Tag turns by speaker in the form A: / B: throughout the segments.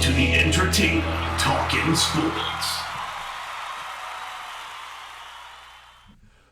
A: to the entertaining Talkin' Sports.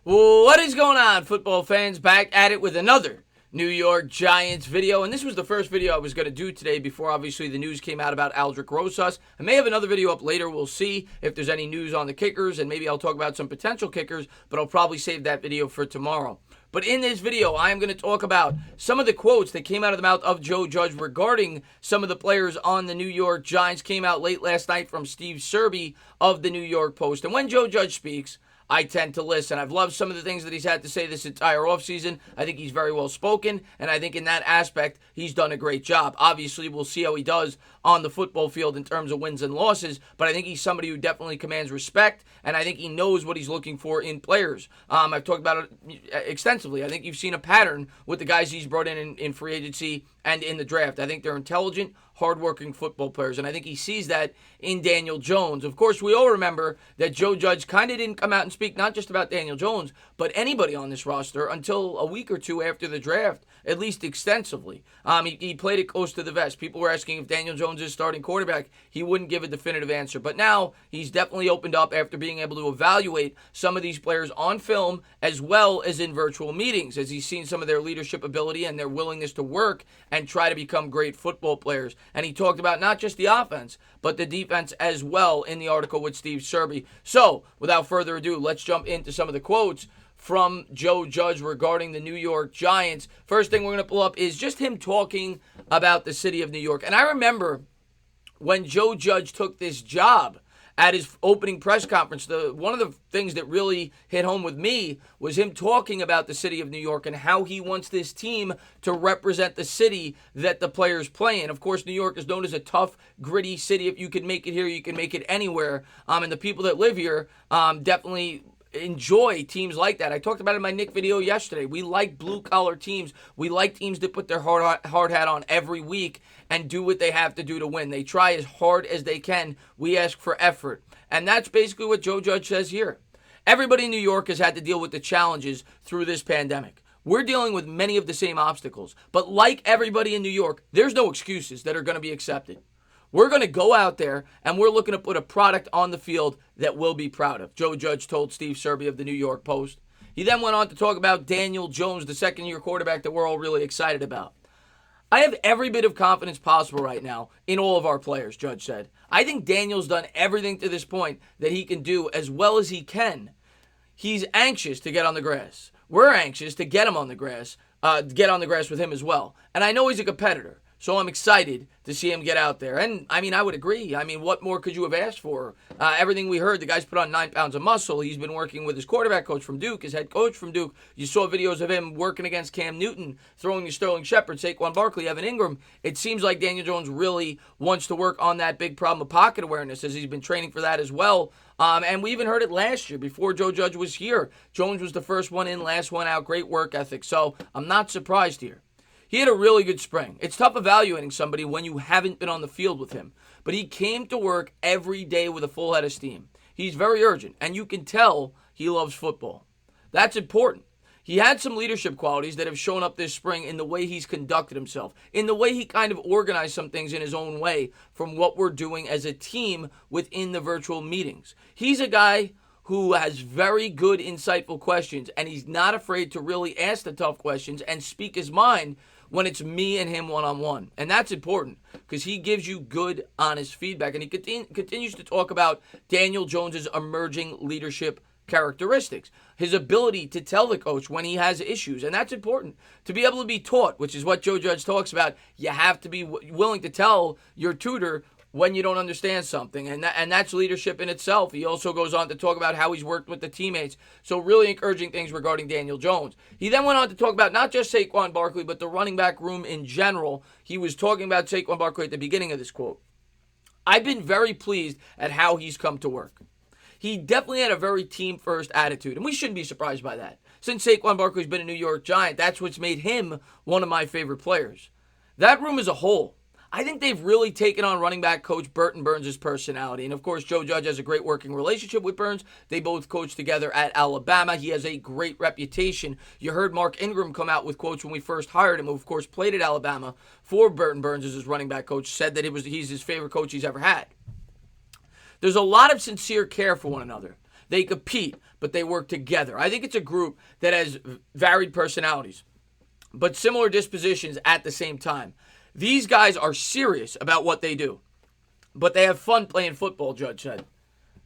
B: What is going on, football fans? Back at it with another New York Giants video. And this was the first video I was going to do today before, obviously, the news came out about Aldrick Rosas. I may have another video up later. We'll see if there's any news on the kickers, and maybe I'll talk about some potential kickers, but I'll probably save that video for tomorrow. But in this video, I am going to talk about some of the quotes that came out of the mouth of Joe Judge regarding some of the players on the New York Giants. Came out late last night from Steve Serby of the New York Post. And when Joe Judge speaks, I tend to listen. I've loved some of the things that he's had to say this entire offseason. I think he's very well spoken, and I think in that aspect, he's done a great job. Obviously, we'll see how he does on the football field in terms of wins and losses, but I think he's somebody who definitely commands respect, and I think he knows what he's looking for in players. I've talked about it extensively. I think you've seen a pattern with the guys he's brought in free agency and in the draft. I think they're intelligent, hardworking football players, and I think he sees that in Daniel Jones. Of course, we all remember that Joe Judge kind of didn't come out and speak not just about Daniel Jones, but anybody on this roster until a week or two after the draft, at least extensively. He played it close to the vest. People were asking if Daniel Jones is starting quarterback. He wouldn't give a definitive answer, but now he's definitely opened up after being able to evaluate some of these players on film as well as in virtual meetings, as he's seen some of their leadership ability and their willingness to work and try to become great football players. And he talked about not just the offense, but the defense as well in the article with Steve Serby. So, without further ado, let's jump into some of the quotes from Joe Judge regarding the New York Giants. First thing we're going to pull up is just him talking about the city of New York. And I remember when Joe Judge took this job at his opening press conference, one of the things that really hit home with me was him talking about the city of New York and how he wants this team to represent the city that the players play in. Of course, New York is known as a tough, gritty city. If you can make it here, you can make it anywhere. And the people that live here definitely enjoy teams like that. I talked about it in my Nick video yesterday. We like blue-collar teams. We like teams that put their hard hat on every week and do what they have to do to win. They try as hard as they can. We ask for effort. And that's basically what Joe Judge says here. Everybody in New York has had to deal with the challenges through this pandemic. We're dealing with many of the same obstacles. But like everybody in New York, there's no excuses that are going to be accepted. We're going to go out there, and we're looking to put a product on the field that we'll be proud of, Joe Judge told Steve Serby of the New York Post. He then went on to talk about Daniel Jones, the second-year quarterback that we're all really excited about. I have every bit of confidence possible right now in all of our players, Judge said. I think Daniel's done everything to this point that he can do as well as he can. He's anxious to get on the grass. We're anxious to get him on the grass, with him as well. And I know he's a competitor. So I'm excited to see him get out there. And, I would agree. What more could you have asked for? Everything we heard, the guy's put on 9 pounds of muscle. He's been working with his quarterback coach from Duke, his head coach from Duke. You saw videos of him working against Cam Newton, throwing to Sterling Shepard, Saquon Barkley, Evan Ingram. It seems like Daniel Jones really wants to work on that big problem of pocket awareness, as he's been training for that as well. And we even heard it last year before Joe Judge was here. Jones was the first one in, last one out. Great work ethic. So I'm not surprised here. He had a really good spring. It's tough evaluating somebody when you haven't been on the field with him. But he came to work every day with a full head of steam. He's very urgent, and you can tell he loves football. That's important. He had some leadership qualities that have shown up this spring in the way he's conducted himself, in the way he kind of organized some things in his own way from what we're doing as a team within the virtual meetings. He's a guy who has very good, insightful questions, and he's not afraid to really ask the tough questions and speak his mind when it's me and him one-on-one. And that's important because he gives you good, honest feedback. And he continues to talk about Daniel Jones's emerging leadership characteristics, his ability to tell the coach when he has issues. And that's important. To be able to be taught, which is what Joe Judge talks about, you have to be willing to tell your tutor when you don't understand something, and that's leadership in itself. He also goes on to talk about how he's worked with the teammates, so really encouraging things regarding Daniel Jones. He then went on to talk about not just Saquon Barkley, but the running back room in general. He was talking about Saquon Barkley at the beginning of this quote. I've been very pleased at how he's come to work. He definitely had a very team-first attitude, and we shouldn't be surprised by that. Since Saquon Barkley's been a New York Giant, that's what's made him one of my favorite players. That room as a whole, I think they've really taken on running back coach Burton Burns' personality. And, of course, Joe Judge has a great working relationship with Burns. They both coached together at Alabama. He has a great reputation. You heard Mark Ingram come out with quotes when we first hired him, who, of course, played at Alabama for Burton Burns as his running back coach, said that he's his favorite coach he's ever had. There's a lot of sincere care for one another. They compete, but they work together. I think it's a group that has varied personalities, but similar dispositions at the same time. These guys are serious about what they do, but they have fun playing football, Judge said.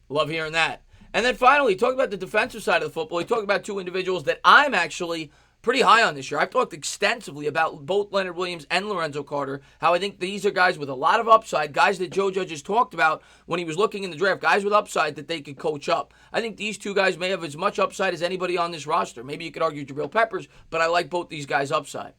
B: Love hearing that. And then finally, talk about the defensive side of the football. He talked about two individuals that I'm actually pretty high on this year. I've talked extensively about both Leonard Williams and Lorenzo Carter, how I think these are guys with a lot of upside, guys that Joe Judge has talked about when he was looking in the draft, guys with upside that they could coach up. I think these two guys may have as much upside as anybody on this roster. Maybe you could argue Jabril Peppers, but I like both these guys' upside.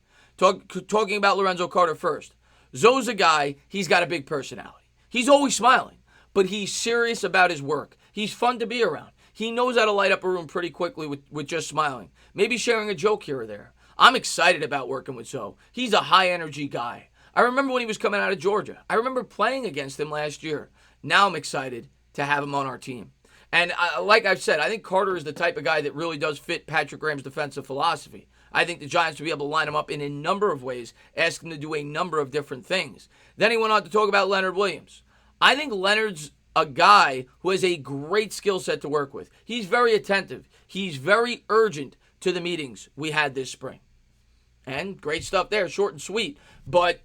B: Talking about Lorenzo Carter first. Zoe's a guy, he's got a big personality. He's always smiling, but he's serious about his work. He's fun to be around. He knows how to light up a room pretty quickly with just smiling. Maybe sharing a joke here or there. I'm excited about working with Zoe. He's a high-energy guy. I remember when he was coming out of Georgia. I remember playing against him last year. Now I'm excited to have him on our team. And like I've said, I think Carter is the type of guy that really does fit Patrick Graham's defensive philosophy. I think the Giants will be able to line him up in a number of ways, ask him to do a number of different things. Then he went on to talk about Leonard Williams. I think Leonard's a guy who has a great skill set to work with. He's very attentive. He's very urgent to the meetings we had this spring. And great stuff there, short and sweet. But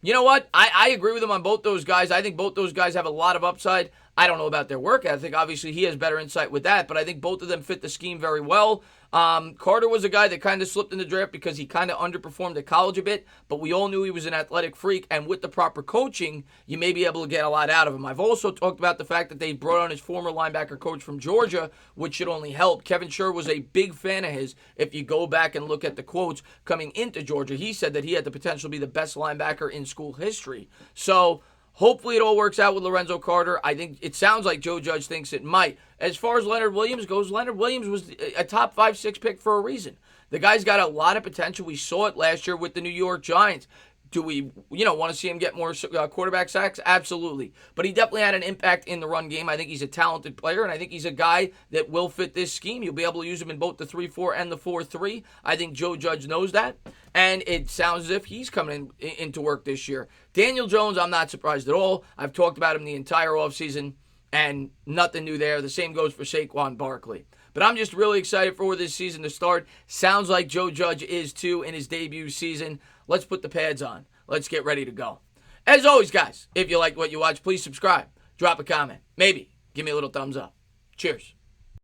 B: you know what? I agree with him on both those guys. I think both those guys have a lot of upside. I don't know about their work ethic. Obviously, he has better insight with that, but I think both of them fit the scheme very well. Carter was a guy that kind of slipped in the draft because he kind of underperformed at college a bit, but we all knew he was an athletic freak, and with the proper coaching, you may be able to get a lot out of him. I've also talked about the fact that they brought on his former linebacker coach from Georgia, which should only help. Kevin Sherr was a big fan of his. If you go back and look at the quotes coming into Georgia, he said that he had the potential to be the best linebacker in school history. So hopefully it all works out with Lorenzo Carter. I think it sounds like Joe Judge thinks it might. As far as Leonard Williams goes, Leonard Williams was a top 5-6 pick for a reason. The guy's got a lot of potential. We saw it last year with the New York Giants. Do we, want to see him get more quarterback sacks? Absolutely. But he definitely had an impact in the run game. I think he's a talented player, and I think he's a guy that will fit this scheme. You'll be able to use him in both the 3-4 and the 4-3. I think Joe Judge knows that, and it sounds as if he's coming into work this year. Daniel Jones, I'm not surprised at all. I've talked about him the entire offseason, and nothing new there. The same goes for Saquon Barkley. But I'm just really excited for this season to start. Sounds like Joe Judge is too in his debut season. Let's put the pads on. Let's get ready to go. As always, guys, if you liked what you watched, please subscribe. Drop a comment. Maybe give me a little thumbs up. Cheers.